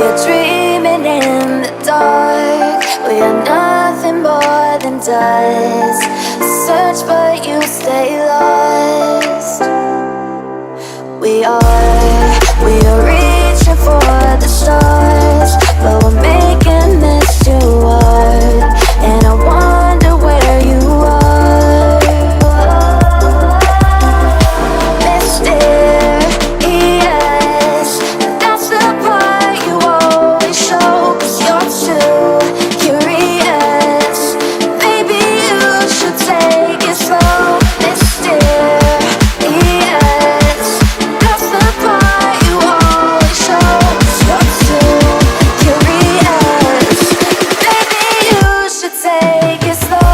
We're dreaming in the dark. We are nothing more than dust. Search but you stay lost. We are reaching for the stars, but we're making this too hard. And I wonder where you are. Mysterious, that's the part you always show. 'Cause you're too curious. Maybe you should take it slow. Mysterious, that's the part you always show. 'Cause you're too curious. Maybe you should take it slow.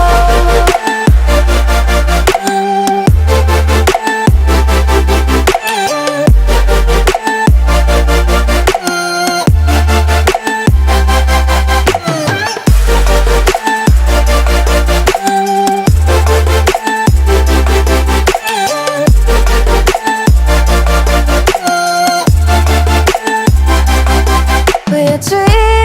We're dreaming